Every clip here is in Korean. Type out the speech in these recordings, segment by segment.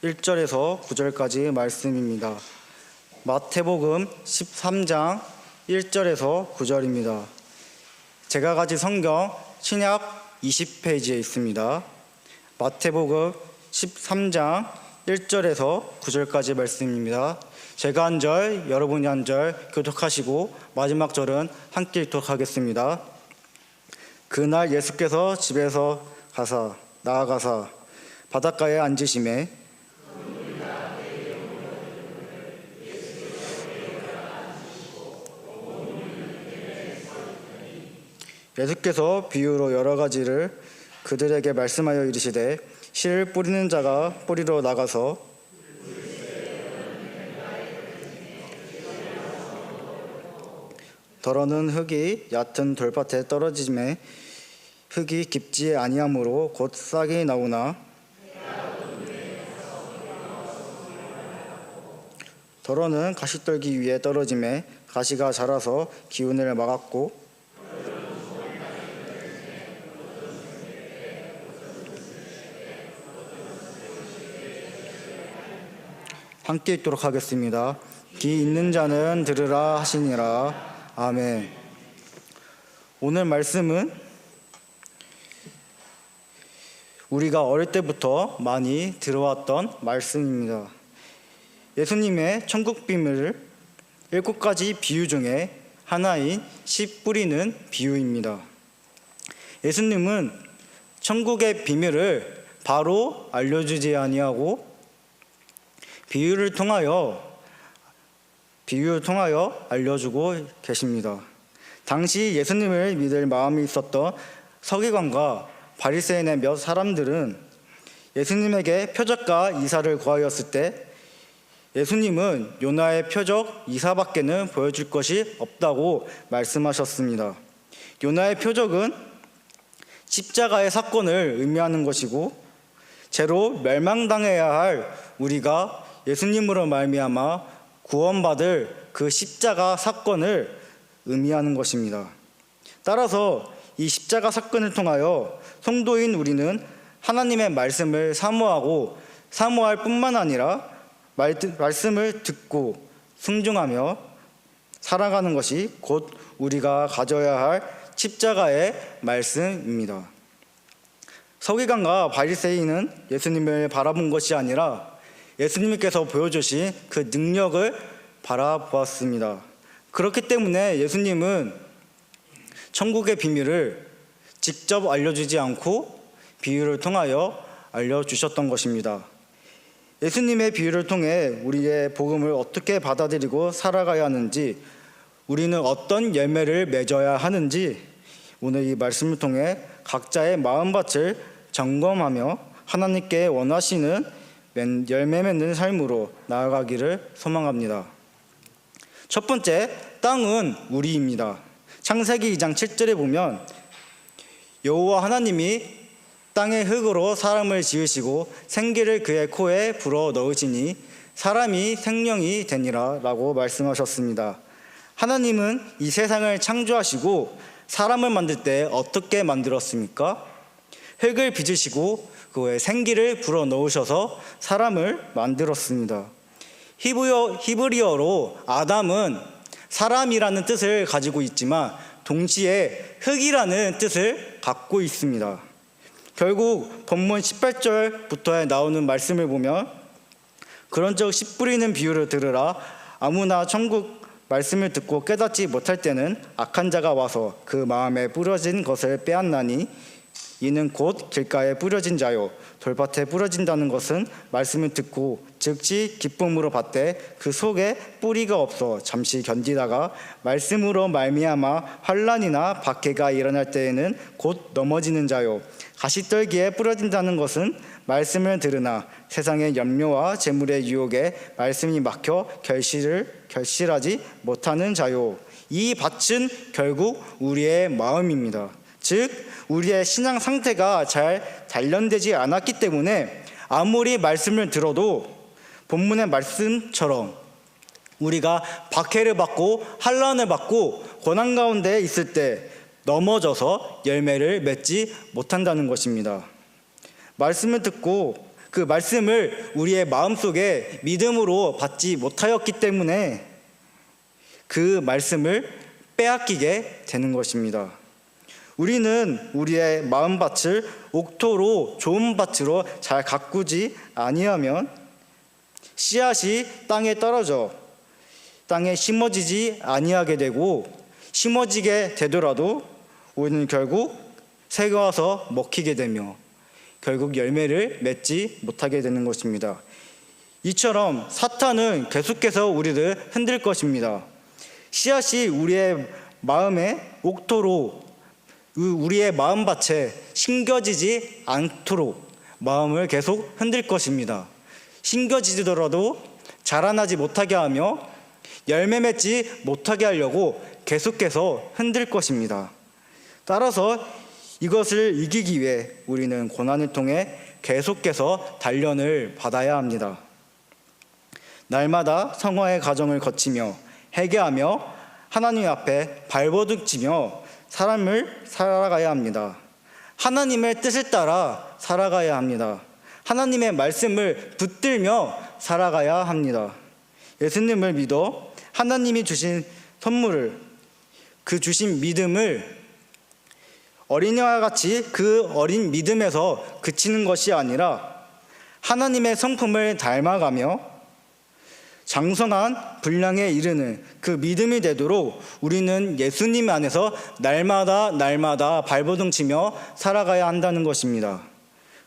1절에서 9절까지 말씀입니다. 마태복음 13장 1절에서 9절입니다. 제가 가진 성경 신약 20페이지에 있습니다. 마태복음 13장 1절에서 9절까지 말씀입니다. 제가 한 절, 여러분이 한 절 교독하시고 마지막 절은 함께 읽도록 하겠습니다. 그날 예수께서 집에서 나아가사 바닷가에 앉으시매 예수께서 비유로 여러 가지를 그들에게 말씀하여 이르시되 씨를 뿌리는 자가 뿌리러 나가서 더러는 흙이 얕은 돌밭에 떨어지매 흙이 깊지 아니하므로 곧 싹이 나오나 더러는 가시떨기 위에 떨어지매 가시가 자라서 기운을 막았고 함께 읽도록 하겠습니다. 귀 있는 자는 들으라 하시니라. 아멘. 오늘 말씀은 우리가 어릴 때부터 많이 들어왔던 말씀입니다. 예수님의 천국 비밀을 7가지 비유 중에 하나인 씨 뿌리는 비유입니다. 예수님은 천국의 비밀을 바로 알려주지 아니하고 비유를 통하여 알려주고 계십니다. 당시 예수님을 믿을 마음이 있었던 서기관과 바리새인의 몇 사람들은 예수님에게 표적과 이사를 구하였을 때 예수님은 요나의 표적 이사밖에는 보여줄 것이 없다고 말씀하셨습니다. 요나의 표적은 십자가의 사건을 의미하는 것이고 죄로 멸망당해야 할 우리가 예수님으로 말미암아 구원받을 그 십자가 사건을 의미하는 것입니다. 따라서 이 십자가 사건을 통하여 성도인 우리는 하나님의 말씀을 사모할 뿐만 아니라 말씀을 듣고 순종하며 살아가는 것이 곧 우리가 가져야 할 십자가의 말씀입니다. 서기관과 바리새인은 예수님을 바라본 것이 아니라 예수님께서 보여주신 그 능력을 바라보았습니다. 그렇기 때문에 예수님은 천국의 비밀을 직접 알려주지 않고 비유를 통하여 알려주셨던 것입니다. 예수님의 비유를 통해 우리의 복음을 어떻게 받아들이고 살아가야 하는지, 우리는 어떤 열매를 맺어야 하는지 오늘 이 말씀을 통해 각자의 마음밭을 점검하며 하나님께 원하시는 열매 맺는 삶으로 나아가기를 소망합니다. 첫 번째, 땅은 우리입니다. 창세기 2장 7절에 보면 여호와 하나님이 땅의 흙으로 사람을 지으시고 생기를 그의 코에 불어 넣으시니 사람이 생명이 되니라 라고 말씀하셨습니다. 하나님은 이 세상을 창조하시고 사람을 만들 때 어떻게 만들었습니까? 흙을 빚으시고 그에 생기를 불어 넣으셔서 사람을 만들었습니다. 히브리어로 아담은 사람이라는 뜻을 가지고 있지만 동시에 흙이라는 뜻을 갖고 있습니다. 결국 본문 18절부터에 나오는 말씀을 보면 그런즉 씨 뿌리는 비유를 들으라. 아무나 천국 말씀을 듣고 깨닫지 못할 때는 악한 자가 와서 그 마음에 뿌려진 것을 빼앗나니 이는 곧 길가에 뿌려진 자요 돌밭에 뿌려진다는 것은 말씀을 듣고 즉시 기쁨으로 받되 그 속에 뿌리가 없어 잠시 견디다가 말씀으로 말미암아 환난이나 박해가 일어날 때에는 곧 넘어지는 자요 가시떨기에 뿌려진다는 것은 말씀을 들으나 세상의 염려와 재물의 유혹에 말씀이 막혀 결실하지 못하는 자요. 이 밭은 결국 우리의 마음입니다. 즉 우리의 신앙 상태가 잘 단련되지 않았기 때문에 아무리 말씀을 들어도 본문의 말씀처럼 우리가 박해를 받고 환난을 받고 고난 가운데 있을 때 넘어져서 열매를 맺지 못한다는 것입니다. 말씀을 듣고 그 말씀을 우리의 마음속에 믿음으로 받지 못하였기 때문에 그 말씀을 빼앗기게 되는 것입니다. 우리는 우리의 마음밭을 옥토로 좋은 밭으로 잘 가꾸지 아니하면 씨앗이 땅에 떨어져 땅에 심어지지 아니하게 되고, 심어지게 되더라도 우리는 결국 새가 와서 먹히게 되며 결국 열매를 맺지 못하게 되는 것입니다. 이처럼 사탄은 계속해서 우리를 흔들 것입니다. 씨앗이 우리의 마음의 옥토로 우리의 마음밭에 심겨지지 않도록 마음을 계속 흔들 것입니다. 심겨지더라도 자라나지 못하게 하며 열매 맺지 못하게 하려고 계속해서 흔들 것입니다. 따라서 이것을 이기기 위해 우리는 고난을 통해 계속해서 단련을 받아야 합니다. 날마다 성화의 과정을 거치며 회개하며 하나님 앞에 발버둥치며 삶을 살아가야 합니다. 하나님의 뜻을 따라 살아가야 합니다. 하나님의 말씀을 붙들며 살아가야 합니다. 예수님을 믿어 하나님이 주신 선물을, 그 주신 믿음을 어린이와 같이 그 어린 믿음에서 그치는 것이 아니라 하나님의 성품을 닮아가며 장성한 분량에 이르는 그 믿음이 되도록 우리는 예수님 안에서 날마다 발버둥치며 살아가야 한다는 것입니다.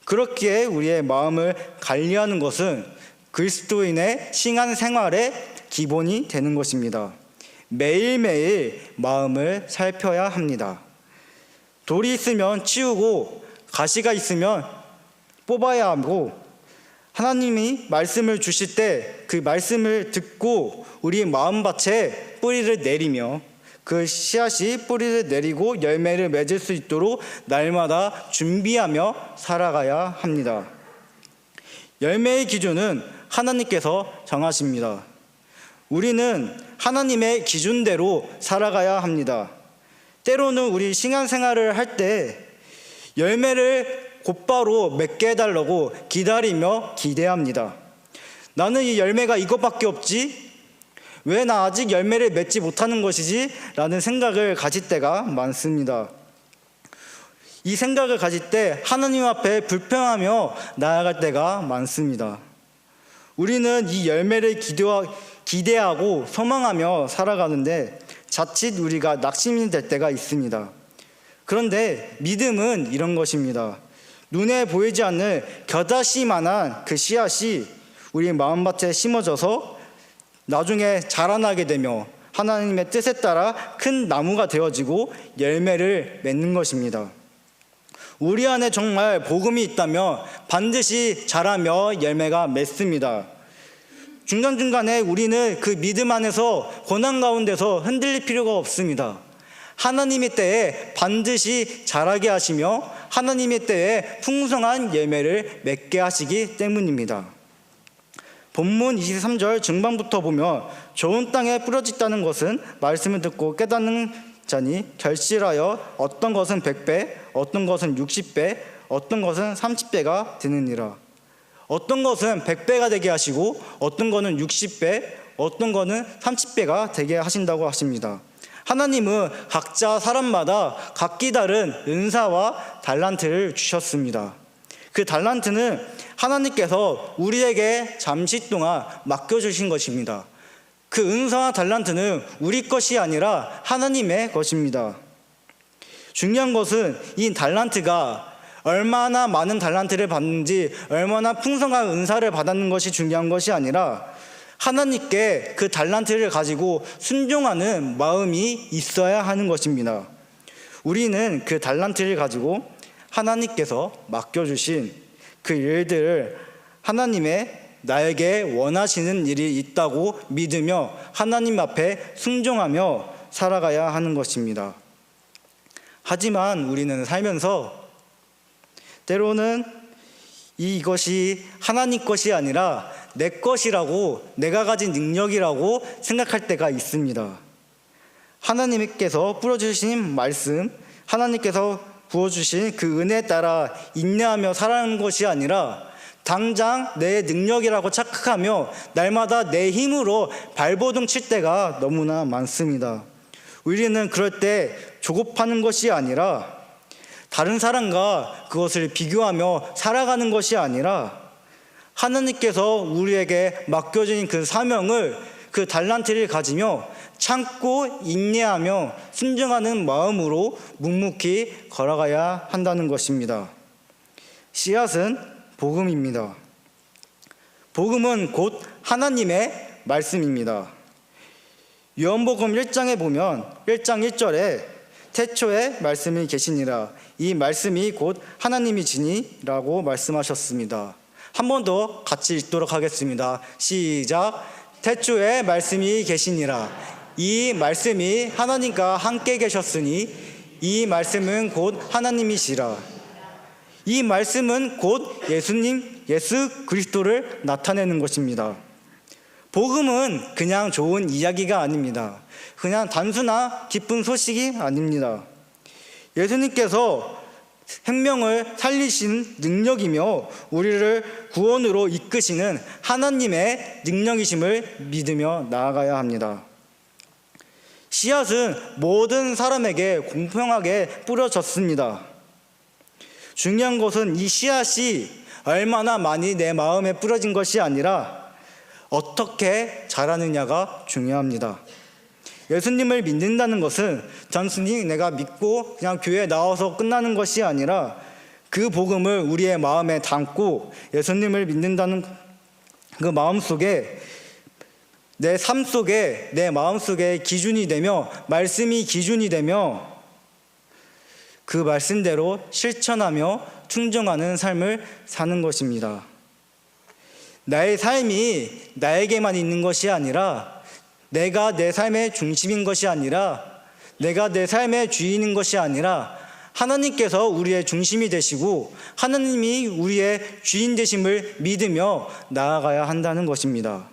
그렇기에 우리의 마음을 관리하는 것은 그리스도인의 신앙 생활의 기본이 되는 것입니다. 매일매일 마음을 살펴야 합니다. 돌이 있으면 치우고 가시가 있으면 뽑아야 하고, 하나님이 말씀을 주실 때 그 말씀을 듣고 우리 마음밭에 뿌리를 내리며 그 씨앗이 뿌리를 내리고 열매를 맺을 수 있도록 날마다 준비하며 살아가야 합니다. 열매의 기준은 하나님께서 정하십니다. 우리는 하나님의 기준대로 살아가야 합니다. 때로는 우리 신앙생활을 할 때 열매를 곧바로 맺게 해달라고 기다리며 기대합니다. 나는 이 열매가 이것밖에 없지? 왜 나 아직 열매를 맺지 못하는 것이지? 라는 생각을 가질 때가 많습니다. 이 생각을 가질 때 하나님 앞에 불평하며 나아갈 때가 많습니다. 우리는 이 열매를 기대하고 소망하며 살아가는데 자칫 우리가 낙심이 될 때가 있습니다. 그런데 믿음은 이런 것입니다. 눈에 보이지 않는 겨자씨만한 그 씨앗이 우리 마음밭에 심어져서 나중에 자라나게 되며 하나님의 뜻에 따라 큰 나무가 되어지고 열매를 맺는 것입니다. 우리 안에 정말 복음이 있다면 반드시 자라며 열매가 맺습니다. 중간중간에 우리는 그 믿음 안에서 고난 가운데서 흔들릴 필요가 없습니다. 하나님의 때에 반드시 자라게 하시며 하나님의 때에 풍성한 열매를 맺게 하시기 때문입니다. 본문 23절 중반부터 보면 좋은 땅에 뿌려졌다는 것은 말씀을 듣고 깨닫는 자니 결실하여 어떤 것은 100배, 어떤 것은 60배, 어떤 것은 30배가 되느니라. 어떤 것은 100배가 되게 하시고 어떤 것은 60배, 어떤 것은 30배가 되게 하신다고 하십니다. 하나님은 각자 사람마다 각기 다른 은사와 달란트를 주셨습니다. 그 달란트는 하나님께서 우리에게 잠시 동안 맡겨주신 것입니다. 그 은사와 달란트는 우리 것이 아니라 하나님의 것입니다. 중요한 것은 이 달란트가 얼마나 많은 달란트를 받는지, 얼마나 풍성한 은사를 받았는 것이 중요한 것이 아니라 하나님께 그 달란트를 가지고 순종하는 마음이 있어야 하는 것입니다. 우리는 그 달란트를 가지고 하나님께서 맡겨주신 그 일들을 하나님의 나에게 원하시는 일이 있다고 믿으며 하나님 앞에 순종하며 살아가야 하는 것입니다. 하지만 우리는 살면서 때로는 이것이 하나님 것이 아니라 내 것이라고, 내가 가진 능력이라고 생각할 때가 있습니다. 하나님께서 뿌려주신 말씀, 하나님께서 부어주신 그 은혜에 따라 인내하며 살아가는 것이 아니라 당장 내 능력이라고 착각하며 날마다 내 힘으로 발버둥 칠 때가 너무나 많습니다. 우리는 그럴 때 조급하는 것이 아니라 다른 사람과 그것을 비교하며 살아가는 것이 아니라 하나님께서 우리에게 맡겨진 그 사명을, 그 달란트를 가지며 참고 인내하며 순종하는 마음으로 묵묵히 걸어가야 한다는 것입니다. 씨앗은 복음입니다. 복음은 곧 하나님의 말씀입니다. 요한복음 1장에 보면 1장 1절에 태초에 말씀이 계시니라, 이 말씀이 곧 하나님이시니라고 말씀하셨습니다. 한 번 더 같이 읽도록 하겠습니다. 시작. 태초에 말씀이 계시니라, 이 말씀이 하나님과 함께 계셨으니 이 말씀은 곧 하나님이시라. 이 말씀은 곧 예수님, 예수 그리스도를 나타내는 것입니다. 복음은 그냥 좋은 이야기가 아닙니다. 그냥 단순한 기쁜 소식이 아닙니다. 예수님께서 생명을 살리신 능력이며 우리를 구원으로 이끄시는 하나님의 능력이심을 믿으며 나아가야 합니다. 씨앗은 모든 사람에게 공평하게 뿌려졌습니다. 중요한 것은 이 씨앗이 얼마나 많이 내 마음에 뿌려진 것이 아니라 어떻게 자라느냐가 중요합니다. 예수님을 믿는다는 것은 단순히 내가 믿고 그냥 교회에 나와서 끝나는 것이 아니라 그 복음을 우리의 마음에 담고 예수님을 믿는다는 그 마음 속에, 내 삶 속에, 내 마음 속에 기준이 되며 말씀이 기준이 되며 그 말씀대로 실천하며 충정하는 삶을 사는 것입니다. 나의 삶이 나에게만 있는 것이 아니라, 내가 내 삶의 중심인 것이 아니라, 내가 내 삶의 주인인 것이 아니라 하나님께서 우리의 중심이 되시고 하나님이 우리의 주인 되심을 믿으며 나아가야 한다는 것입니다.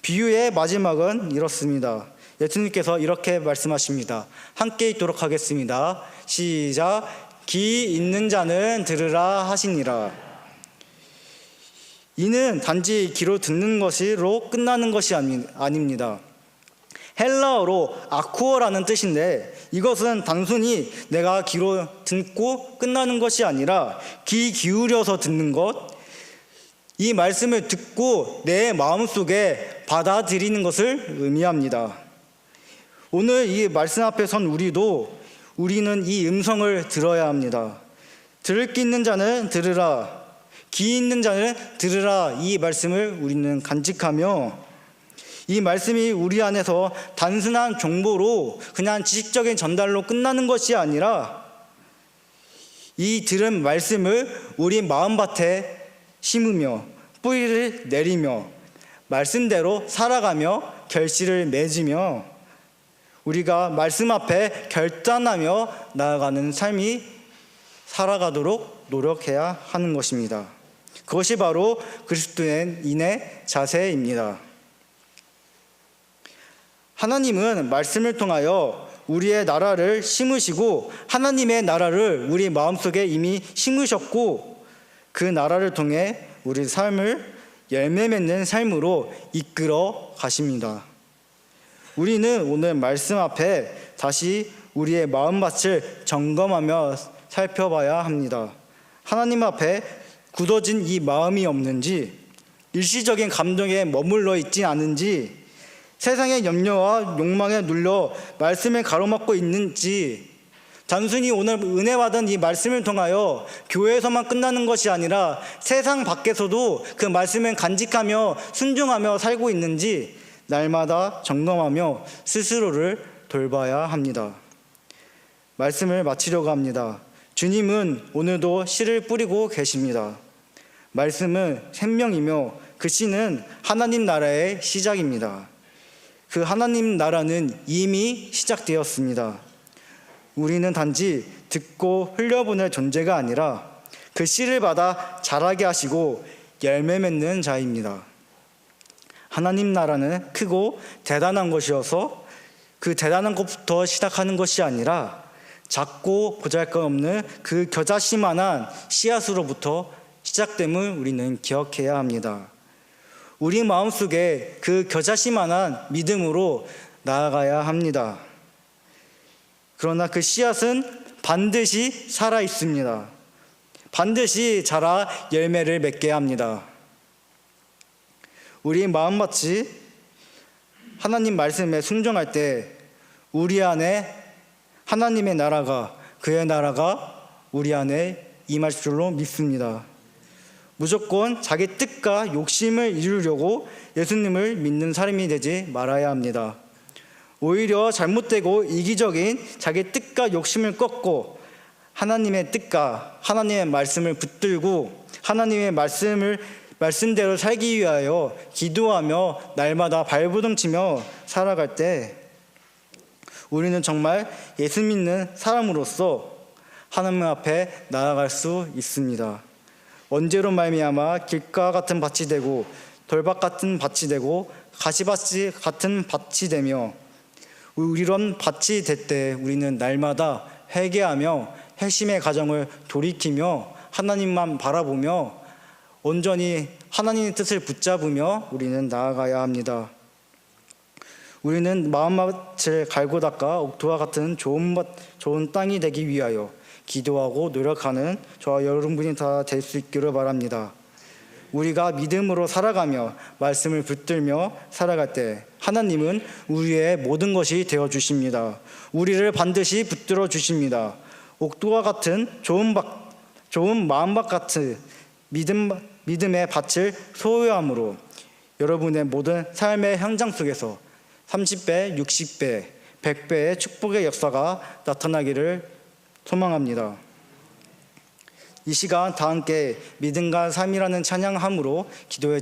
비유의 마지막은 이렇습니다. 예수님께서 이렇게 말씀하십니다. 함께 읽도록 하겠습니다. 시작. 귀 있는 자는 들으라 하시니라. 이는 단지 귀로 듣는 것으로 끝나는 것이 아닙니다. 헬라어로 아쿠어라는 뜻인데 이것은 단순히 내가 귀로 듣고 끝나는 것이 아니라 귀 기울여서 듣는 것, 이 말씀을 듣고 내 마음속에 받아들이는 것을 의미합니다. 오늘 이 말씀 앞에 선 우리는 이 음성을 들어야 합니다. 들을 귀 있는 자는 들으라, 귀 있는 자는 들으라, 이 말씀을 우리는 간직하며 이 말씀이 우리 안에서 단순한 정보로 그냥 지식적인 전달로 끝나는 것이 아니라 이 들은 말씀을 우리 마음밭에 심으며 뿌리를 내리며 말씀대로 살아가며 결실을 맺으며 우리가 말씀 앞에 결단하며 나아가는 삶이 살아가도록 노력해야 하는 것입니다. 그것이 바로 그리스도인의 자세입니다. 하나님은 말씀을 통하여 우리의 나라를 심으시고 하나님의 나라를 우리 마음속에 이미 심으셨고 그 나라를 통해 우리 삶을 열매 맺는 삶으로 이끌어 가십니다. 우리는 오늘 말씀 앞에 다시 우리의 마음밭을 점검하며 살펴봐야 합니다. 하나님 앞에 굳어진 이 마음이 없는지, 일시적인 감정에 머물러 있지 않은지, 세상의 염려와 욕망에 눌려 말씀을 가로막고 있는지, 단순히 오늘 은혜 받은 이 말씀을 통하여 교회에서만 끝나는 것이 아니라 세상 밖에서도 그 말씀을 간직하며 순종하며 살고 있는지 날마다 점검하며 스스로를 돌봐야 합니다. 말씀을 마치려고 합니다. 주님은 오늘도 씨를 뿌리고 계십니다. 말씀은 생명이며 그 씨는 하나님 나라의 시작입니다. 그 하나님 나라는 이미 시작되었습니다. 우리는 단지 듣고 흘려보낼 존재가 아니라 그 씨를 받아 자라게 하시고 열매 맺는 자입니다. 하나님 나라는 크고 대단한 것이어서 그 대단한 것부터 시작하는 것이 아니라 작고 보잘것없는 그 겨자씨만한 씨앗으로부터 시작됨을 우리는 기억해야 합니다. 우리 마음속에 그 겨자씨만한 믿음으로 나아가야 합니다. 그러나 그 씨앗은 반드시 살아 있습니다. 반드시 자라 열매를 맺게 합니다. 우리 마음밭이 하나님 말씀에 순종할 때 우리 안에 하나님의 나라가, 그의 나라가 우리 안에 임할 줄로 믿습니다. 무조건 자기 뜻과 욕심을 이루려고 예수님을 믿는 사람이 되지 말아야 합니다. 오히려 잘못되고 이기적인 자기 뜻과 욕심을 꺾고 하나님의 뜻과 하나님의 말씀을 붙들고 하나님의 말씀대로 살기 위하여 기도하며 날마다 발버둥치며 살아갈 때 우리는 정말 예수 믿는 사람으로서 하나님 앞에 나아갈 수 있습니다. 언제로 말미암아 길가 같은 밭이 되고 돌밭 같은 밭이 되고 가시밭이 같은 밭이 되며 이런 밭이 될 때 우리는 날마다 회개하며 핵심의 가정을 돌이키며 하나님만 바라보며 온전히 하나님의 뜻을 붙잡으며 우리는 나아가야 합니다. 우리는 마음밭을 갈고 닦아 옥토와 같은 좋은 땅이 되기 위하여 기도하고 노력하는 저와 여러분이 다 될 수 있기를 바랍니다. 우리가 믿음으로 살아가며 말씀을 붙들며 살아갈 때 하나님은 우리의 모든 것이 되어주십니다. 우리를 반드시 붙들어 주십니다. 옥토와 같은 좋은 마음밭 같은 믿음의 밭을 소유함으로 여러분의 모든 삶의 현장 속에서 30배, 60배, 100배의 축복의 역사가 나타나기를 소망합니다. 이 시간 다 함께 믿음과 삶이라는 찬양함으로 기도의